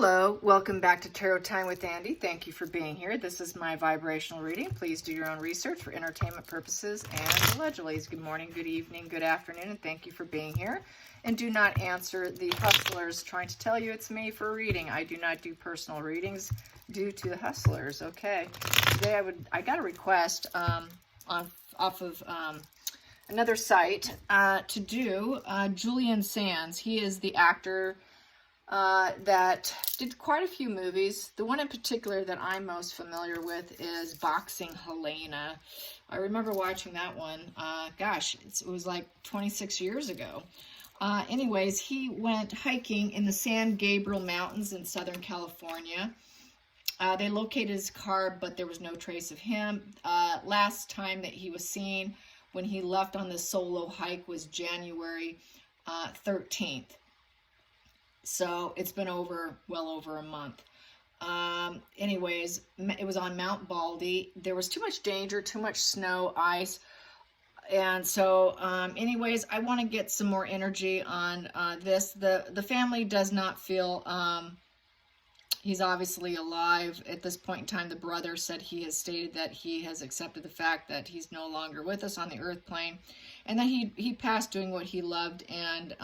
Hello, welcome back to Tarot Time with Andy. Thank you for being here. This is my vibrational reading. Please do your own research for entertainment purposes and allegedly. Good morning, good evening, good afternoon, and thank you for being here. And do not answer the hustlers trying to tell you it's me for a reading. I do not do personal readings due to the hustlers. Okay, today I got a request off of another site to do Julian Sands. He is the actor that did quite a few movies. The one in particular that I'm most familiar with is Boxing Helena. I remember watching that one. Gosh, it was like 26 years ago. Anyways, he went hiking in the San Gabriel Mountains in Southern California. They located his car, but there was no trace of him. Last time that he was seen when he left on this solo hike was January 13th. So it's been well over a month. Anyways, it was on Mount Baldy. There was too much danger, too much snow, ice. And so, anyways, I want to get some more energy on this. The family does not feel he's obviously alive. At this point in time, the brother said he has stated that he has accepted the fact that he's no longer with us on the earth plane, and that he passed doing what he loved and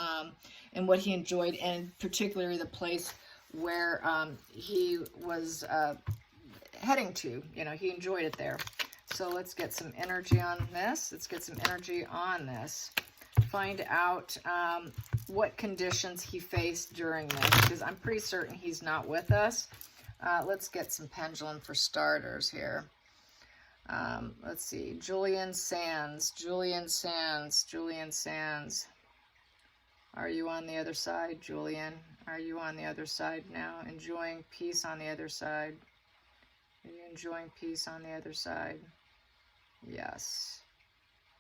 what he enjoyed, and particularly the place where he was heading to. You know, he enjoyed it there. So let's get some energy on this. Let's get some energy on this. Find out what conditions he faced during this, because I'm pretty certain he's not with us. Let's get some pendulum for starters here. Let's see. Julian Sands. Julian Sands. Julian Sands. Are you on the other side, Julian? Are you on the other side now? Enjoying peace on the other side? Are you enjoying peace on the other side? Yes.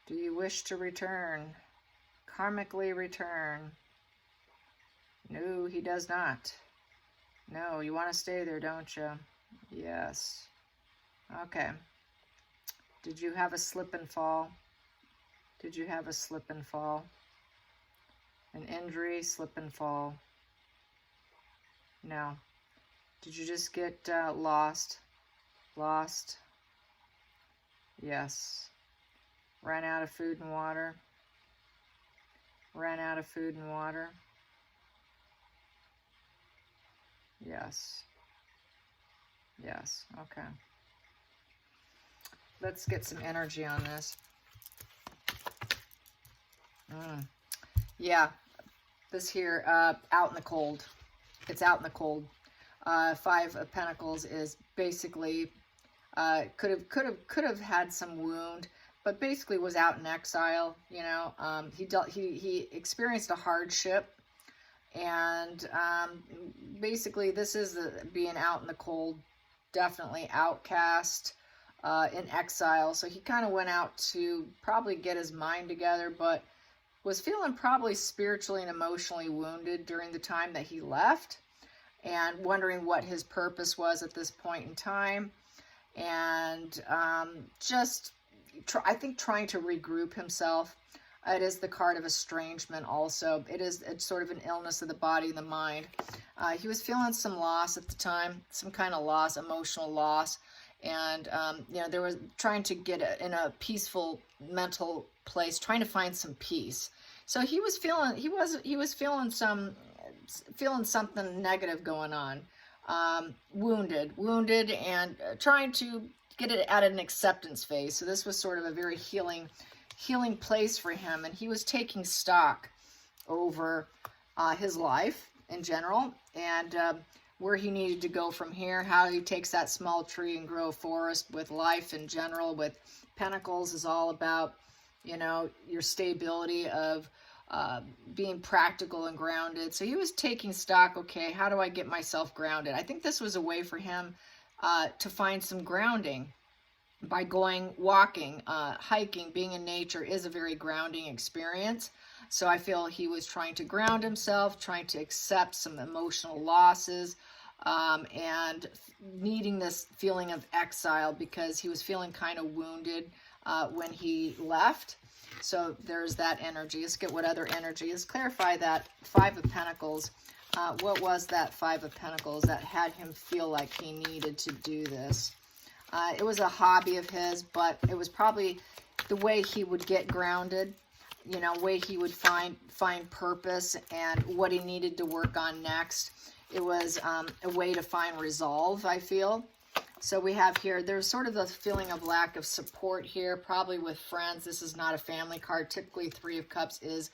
Do you wish to return? Karmically return? No, he does not. No, you want to stay there, don't you? Yes. Okay. Did you have a slip and fall? Did you have a slip and fall? An injury, slip and fall? No. Did you just get lost? Lost? Yes. Ran out of food and water? Ran out of food and water? Yes. Yes. Okay. Let's get some energy on this. Yeah. This here, out in the cold. It's out in the cold. Five of Pentacles is basically could have had some wound, but basically was out in exile. You know, he experienced a hardship, and basically this is being out in the cold. Definitely outcast, in exile. So he kind of went out to probably get his mind together, but was feeling probably spiritually and emotionally wounded during the time that he left, and wondering what his purpose was at this point in time, and I think trying to regroup himself. It is the card of estrangement also. It's sort of an illness of the body and the mind. He was feeling some loss at the time, some kind of loss, emotional loss, and you know, there was trying to get in a peaceful mental place, trying to find some peace. So he was feeling feeling something negative going on, wounded, and trying to get it at an acceptance phase. So this was sort of a very healing place for him, and he was taking stock over his life in general, and where he needed to go from here, how he takes that small tree and grow a forest. With life in general, with Pentacles is all about, you know, your stability of being practical and grounded. So he was taking stock. Okay, how do I get myself grounded? I think this was a way for him to find some grounding by going walking, hiking. Being in nature is a very grounding experience. So I feel he was trying to ground himself, trying to accept some emotional losses, and needing this feeling of exile, because he was feeling kind of wounded when he left. So there's that energy. Let's get what other energy is. Clarify that Five of Pentacles. What was that Five of Pentacles that had him feel like he needed to do this? It was a hobby of his, but it was probably the way he would get grounded, you know, way he would find purpose and what he needed to work on next. It was a way to find resolve, I feel. So we have here, there's sort of a feeling of lack of support here, probably with friends. This is not a family card. Typically, Three of Cups is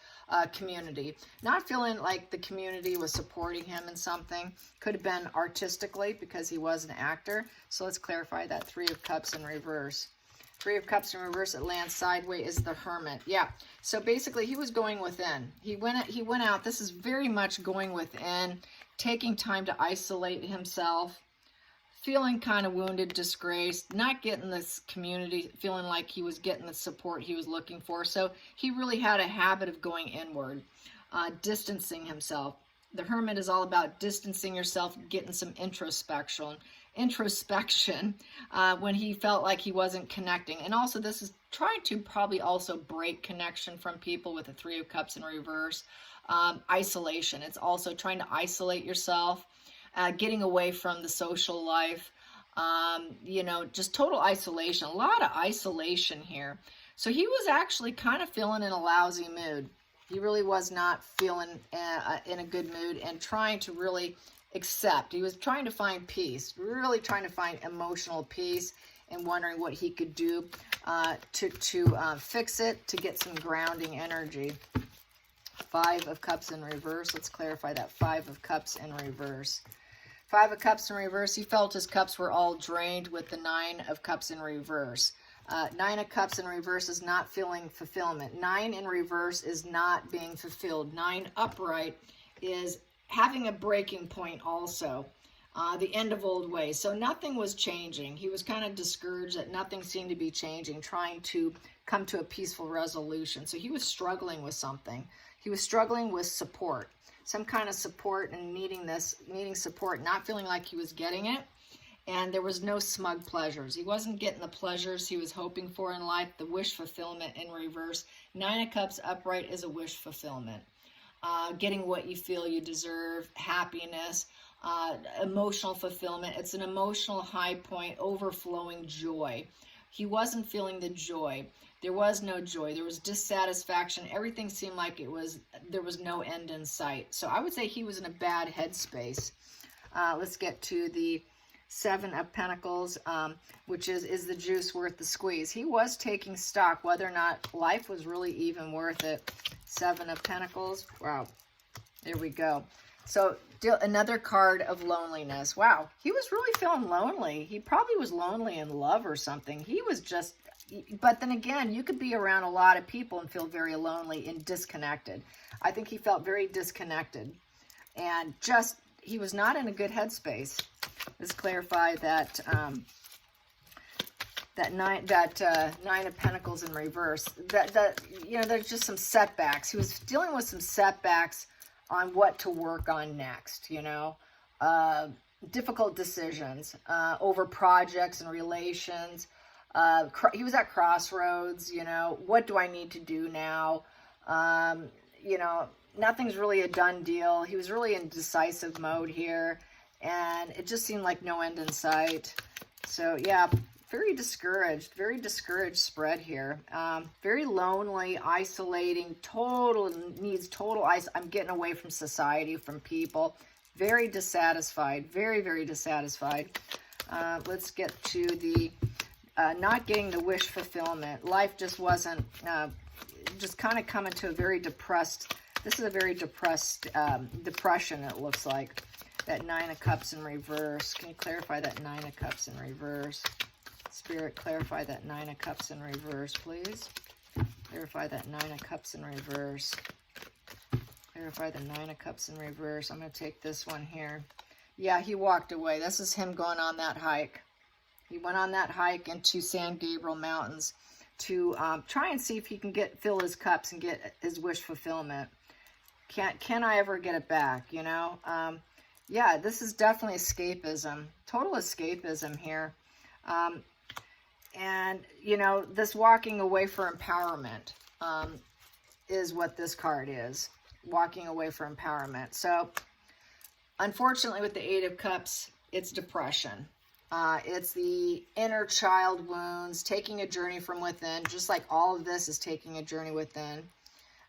community. Not feeling like the community was supporting him in something. Could have been artistically because he was an actor. So let's clarify that Three of Cups in reverse. Three of Cups in reverse, it lands sideways, is the Hermit. Yeah, so basically he was going within. He went out. This is very much going within, taking time to isolate himself, feeling kind of wounded, disgraced, not getting this community, feeling like he was getting the support he was looking for. So he really had a habit of going inward, distancing himself. The Hermit is all about distancing yourself, getting some introspection when he felt like he wasn't connecting. And also this is trying to probably also break connection from people with the Three of Cups in reverse. Isolation. It's also trying to isolate yourself. Getting away from the social life, you know, just total isolation, a lot of isolation here. So he was actually kind of feeling in a lousy mood. He really was not feeling in a good mood and trying to really accept. He was trying to find peace, really trying to find emotional peace and wondering what he could do to fix it, to get some grounding energy. Five of Cups in reverse. Let's clarify that Five of Cups in reverse. Five of Cups in reverse. He felt his cups were all drained with the Nine of Cups in reverse. Nine of Cups in reverse is not feeling fulfillment. Nine in reverse is not being fulfilled. Nine upright is having a breaking point also. The end of old ways. So nothing was changing. He was kind of discouraged that nothing seemed to be changing, trying to come to a peaceful resolution. So he was struggling with something. He was struggling with support. Some kind of support and needing support, not feeling like he was getting it. And there was no smug pleasures. He wasn't getting the pleasures he was hoping for in life. The wish fulfillment in reverse. Nine of Cups upright is a wish fulfillment. Getting what you feel you deserve, happiness, emotional fulfillment. It's an emotional high point, overflowing joy. He wasn't feeling the joy. There was no joy. There was dissatisfaction. Everything seemed like there was no end in sight. So I would say he was in a bad headspace. Let's get to the Seven of Pentacles, which is the juice worth the squeeze. He was taking stock whether or not life was really even worth it. Seven of Pentacles. Wow. There we go. So another card of loneliness. Wow. He was really feeling lonely. He probably was lonely in love or something. He was just... But then again, you could be around a lot of people and feel very lonely and disconnected. I think he felt very disconnected. And just, he was not in a good headspace. Let's clarify that Nine of Pentacles in reverse. You know, there's just some setbacks. He was dealing with some setbacks on what to work on next, you know. Difficult decisions over projects and relations. He was at crossroads, you know, what do I need to do now? You know, nothing's really a done deal. He was really in decisive mode here, and it just seemed like no end in sight. So yeah, very discouraged spread here. Very lonely, isolating, needs total I'm getting away from society, from people. Very dissatisfied, very, very dissatisfied. Let's get to the not getting the wish fulfillment. Life just wasn't, just kind of coming to a very depressed, this is a very depressed depression, it looks like. That Nine of Cups in reverse. Can you clarify that Nine of Cups in reverse? Spirit, clarify that Nine of Cups in reverse, please. Clarify that Nine of Cups in reverse. Clarify the Nine of Cups in reverse. I'm going to take this one here. Yeah, he walked away. This is him going on that hike. He went on that hike into San Gabriel Mountains to try and see if he can fill his cups and get his wish fulfillment. Can I ever get it back, you know? Yeah, this is definitely escapism. Total escapism here. And, you know, this walking away for empowerment is what this card is. Walking away for empowerment. So Unfortunately, with the Eight of Cups, it's depression. It's the inner child wounds, taking a journey from within, just like all of this is taking a journey within.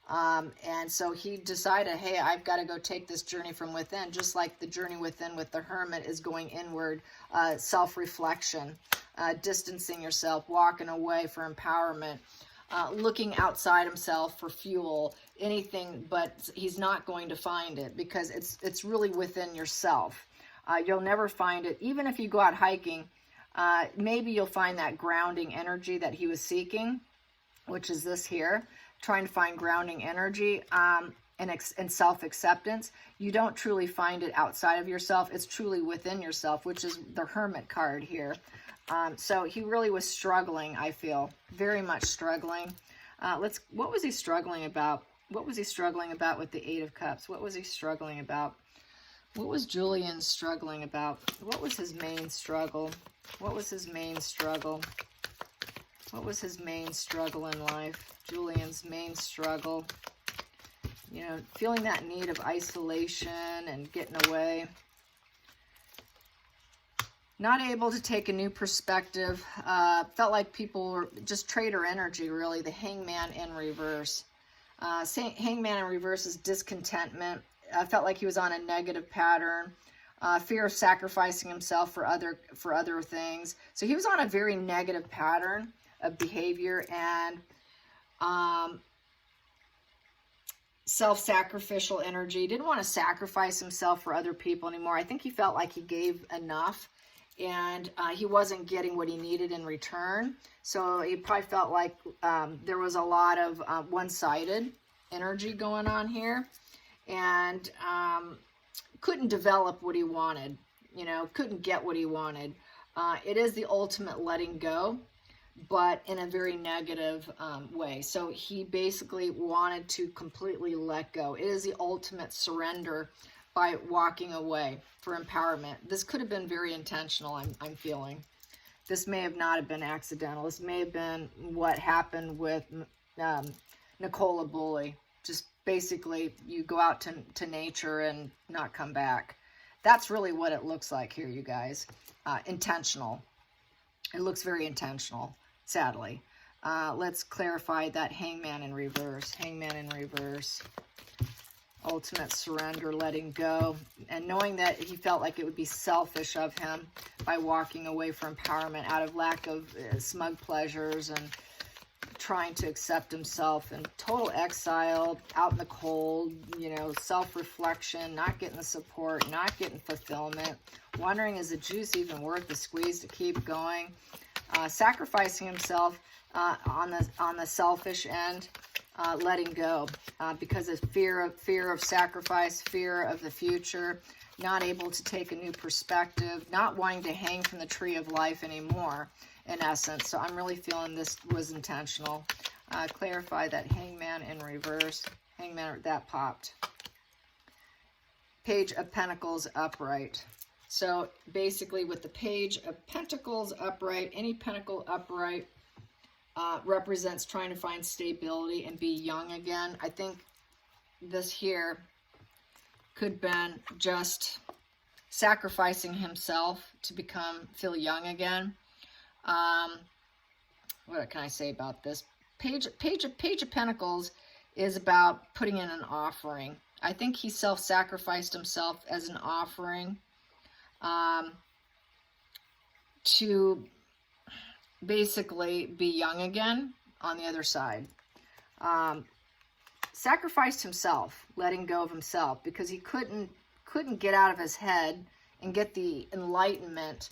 And so he decided, hey, I've got to go take this journey from within, just like the journey within with the Hermit is going inward, self-reflection, distancing yourself, walking away for empowerment, looking outside himself for fuel, anything, but he's not going to find it because it's really within yourself. You'll never find it, even if you go out hiking. Maybe you'll find that grounding energy that he was seeking, which is this here, trying to find grounding energy and self-acceptance. You don't truly find it outside of yourself. It's truly within yourself, which is the Hermit card here. So he really was struggling, I feel, very much struggling. What was he struggling about? What was he struggling about with the Eight of Cups? What was he struggling about? What was Julian struggling about? What was his main struggle? What was his main struggle? What was his main struggle in life? Julian's main struggle. You know, feeling that need of isolation and getting away. Not able to take a new perspective. Felt like people were just traitor energy, really. The Hangman in reverse. Hangman in reverse is discontentment. I felt like he was on a negative pattern, fear of sacrificing himself for other things. So he was on a very negative pattern of behavior and self-sacrificial energy. Didn't want to sacrifice himself for other people anymore. I think he felt like he gave enough and he wasn't getting what he needed in return. So he probably felt like there was a lot of one-sided energy going on here. And couldn't develop what he wanted, you know, couldn't get what he wanted. It is the ultimate letting go, but in a very negative way. So he basically wanted to completely let go. It is the ultimate surrender by walking away for empowerment. This could have been very intentional, I'm feeling. This may have not have been accidental. This may have been what happened with Nicola Bully. Just basically you go out to nature and not come back. That's really what it looks like here, you guys. Intentional. It looks very intentional, sadly. Let's clarify that Hangman in reverse. Hangman in reverse. Ultimate surrender, letting go. And knowing that he felt like it would be selfish of him by walking away from empowerment out of lack of smug pleasures and trying to accept himself in total exile, out in the cold, you know, self-reflection, not getting the support, not getting fulfillment, wondering is the juice even worth the squeeze to keep going, sacrificing himself on the selfish end, letting go because of fear of sacrifice, fear of the future, not able to take a new perspective, not wanting to hang from the tree of life anymore. In essence, so I'm really feeling this was intentional. Clarify that Hangman in reverse. Hangman, that popped. Page of Pentacles upright. So basically with the Page of Pentacles upright, any pentacle upright represents trying to find stability and be young again. I think this here could have been just sacrificing himself to feel young again. What can I say about this? Page of Pentacles is about putting in an offering. I think he self-sacrificed himself as an offering to basically be young again on the other side. Sacrificed himself, letting go of himself, because he couldn't get out of his head and get the enlightenment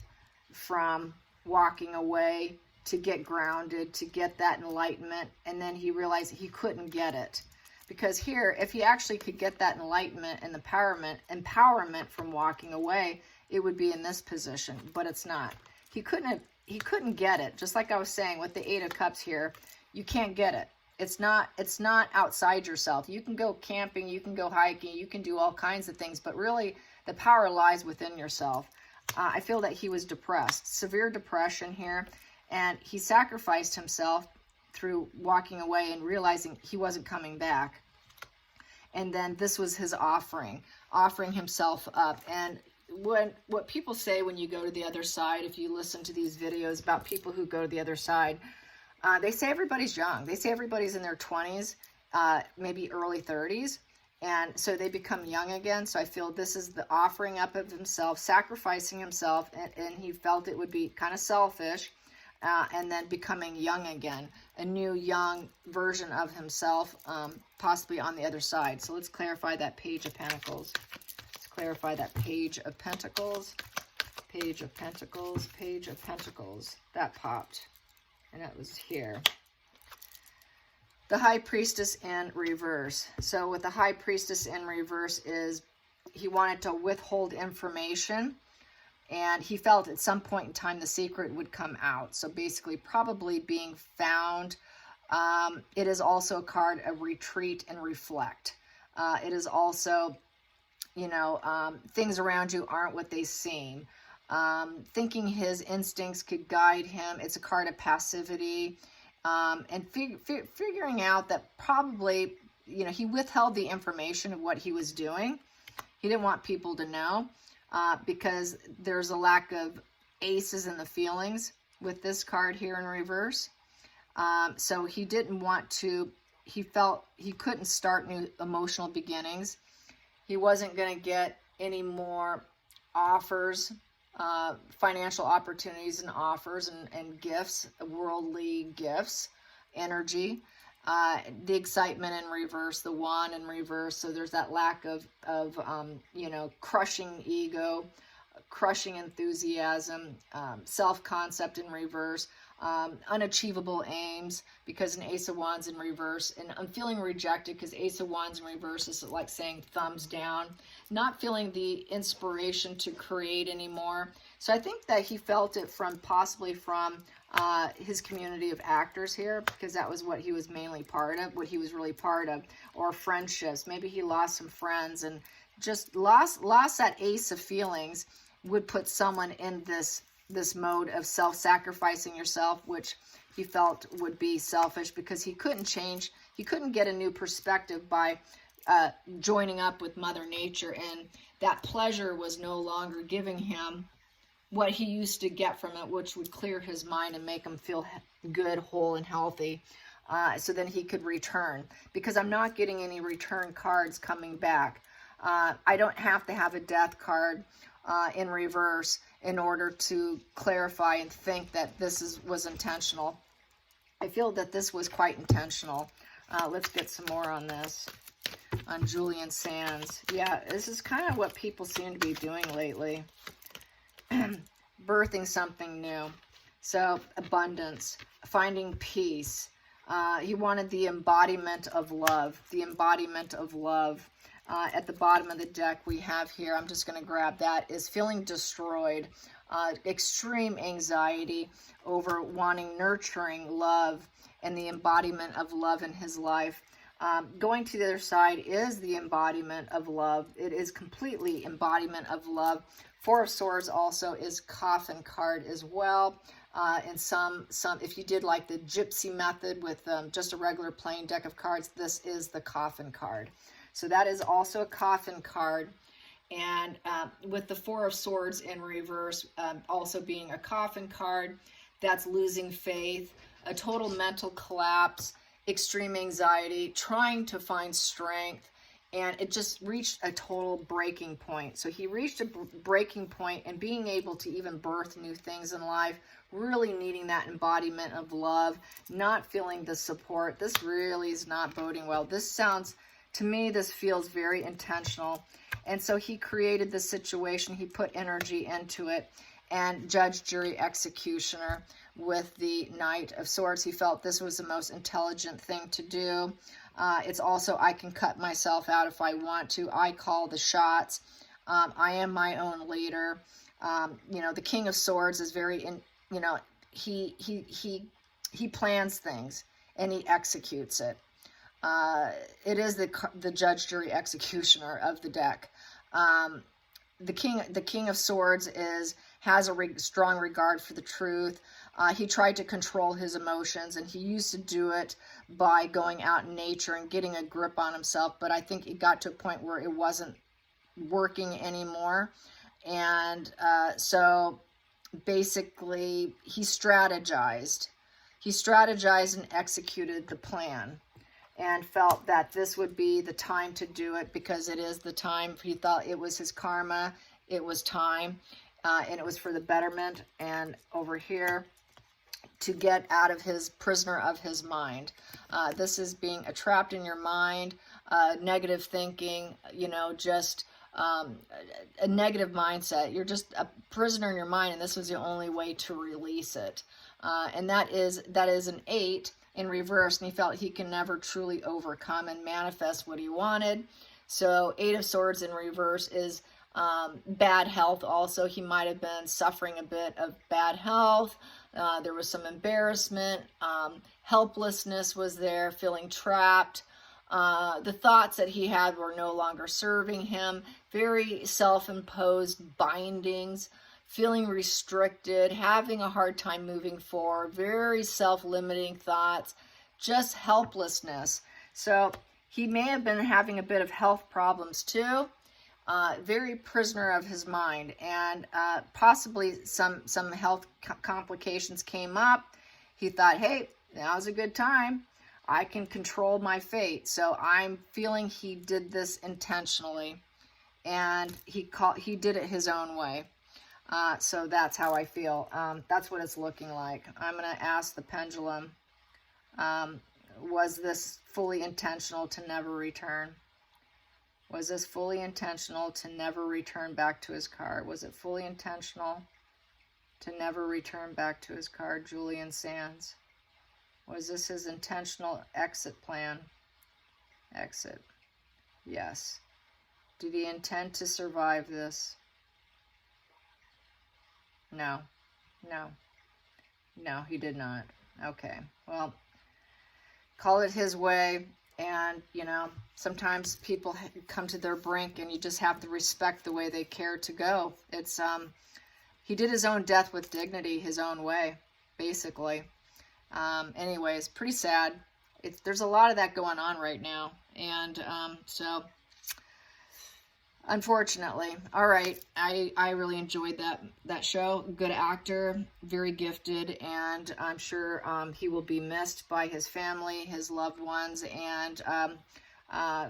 from walking away to get grounded, to get that enlightenment, and then he realized he couldn't get it. Because here, if he actually could get that enlightenment and empowerment from walking away, it would be in this position, but it's not. He couldn't get it. Just like I was saying with the Eight of Cups here, you can't get it. It's not outside yourself. You can go camping, you can go hiking, you can do all kinds of things, but really the power lies within yourself. I feel that he was depressed, severe depression here, and he sacrificed himself through walking away and realizing he wasn't coming back. And then this was his offering himself up. And what people say when you go to the other side, if you listen to these videos about people who go to the other side, they say everybody's young. They say everybody's in their 20s, maybe early 30s. And so they become young again. So I feel this is the offering up of himself, sacrificing himself, and he felt it would be kind of selfish, and then becoming young again, a new young version of himself, possibly on the other side. So let's clarify that Page of Pentacles. Let's clarify that Page of Pentacles, Page of Pentacles, Page of Pentacles. That popped, and that was here. The High Priestess in reverse. So with the High Priestess in reverse is he wanted to withhold information, and he felt at some point in time the secret would come out. So basically probably being found. It is also a card of retreat and reflect. It is also, you know, things around you aren't what they seem. Thinking his instincts could guide him. It's a card of passivity. And figuring out that probably, you know, he withheld the information of what he was doing. He didn't want people to know, because there's a lack of aces in the feelings with this card here in reverse. So he didn't want to, he felt he couldn't start new emotional beginnings. He wasn't going to get any more offers, financial opportunities and offers and gifts, worldly gifts, energy, the excitement in reverse, the wand in reverse. So there's that lack of you know, crushing ego, crushing enthusiasm, self-concept in reverse, unachievable aims, because an Ace of Wands in reverse, and I'm feeling rejected because Ace of Wands in reverse is like saying thumbs down, not feeling the inspiration to create anymore. So I think that he felt it from possibly from his community of actors here, because that was what he was mainly part of, what he was really part of, or friendships. Maybe he lost some friends and just lost that ace of feelings, would put someone in this mode of self-sacrificing yourself, which he felt would be selfish, because he couldn't change, he couldn't get a new perspective by joining up with Mother Nature, and that pleasure was no longer giving him what he used to get from it, which would clear his mind and make him feel good, whole, and healthy. So then he could return, because I'm not getting any return cards coming back. I don't have to have a death card in reverse in order to clarify and think that this was intentional. I feel that this was quite intentional. Let's get some more on this, on Julian Sands. Yeah, this is kind of what people seem to be doing lately. Birthing something new. So abundance, finding peace. He wanted the embodiment of love, the embodiment of love. At the bottom of the deck we have here, I'm just going to grab that, is feeling destroyed, extreme anxiety over wanting nurturing love and the embodiment of love in his life. Going to the other side is the embodiment of love. It is completely embodiment of love. Four of Swords also is coffin card as well. And some, if you did like the gypsy method with just a regular plain deck of cards, this is the coffin card. So that is also a coffin card. And with the Four of Swords in reverse also being a coffin card, that's losing faith, a total mental collapse, extreme anxiety, trying to find strength, and it just reached a total breaking point. So he reached a breaking point, and being able to even birth new things in life, really needing that embodiment of love, not feeling the support. This really is not boding well. This sounds, to me, this feels very intentional. And so he created this situation, he put energy into it, and judge, jury, executioner with the Knight of Swords. He felt this was the most intelligent thing to do. It's also, I can cut myself out if I want to. I call the shots. I am my own leader. You know, the King of Swords is very, you know, he plans things and he executes it. It is the judge, jury, executioner of the deck. The King of Swords is has a strong regard for the truth. He tried to control his emotions, and he used to do it by going out in nature and getting a grip on himself. But I think it got to a point where it wasn't working anymore. And so basically he strategized. He strategized and executed the plan, and felt that this would be the time to do it, because it is the time. He thought it was his karma, it was time, and it was for the betterment, and over here, to get out of his prisoner of his mind. This is being trapped in your mind, negative thinking, you know, just a negative mindset. You're just a prisoner in your mind, and this was the only way to release it. And that is an 8 in reverse, and he felt he can never truly overcome and manifest what he wanted. So 8 of Swords in reverse is bad health. Also, he might have been suffering a bit of bad health. There was some embarrassment. Helplessness was there, feeling trapped. The thoughts that he had were no longer serving him. Very self-imposed bindings, feeling restricted, having a hard time moving forward, very self-limiting thoughts, just helplessness. So he may have been having a bit of health problems too, very prisoner of his mind, and possibly some health complications came up. He thought, hey, now's a good time. I can control my fate. So I'm feeling he did this intentionally, and he did it his own way. So that's how I feel. That's what it's looking like. I'm going to ask the pendulum, was this fully intentional to never return? Was this fully intentional to never return back to his car? Was it fully intentional to never return back to his car? Julian Sands. Was this his intentional exit plan? Exit. Yes. Did he intend to survive this? No, he did not. Okay, well, call it his way. And, you know, sometimes people come to their brink, and you just have to respect the way they care to go. It's, he did his own death with dignity, his own way, basically. Anyways, pretty sad. There's a lot of that going on right now. And, so unfortunately. All right, I really enjoyed that show. Good actor, very gifted, and I'm sure he will be missed by his family, his loved ones, and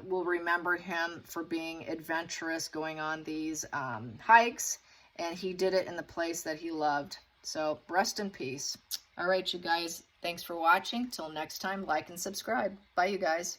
we'll remember him for being adventurous, going on these hikes, and he did it in the place that he loved. So rest in peace. All right, you guys, thanks for watching. Till next time, like and subscribe. Bye, you guys.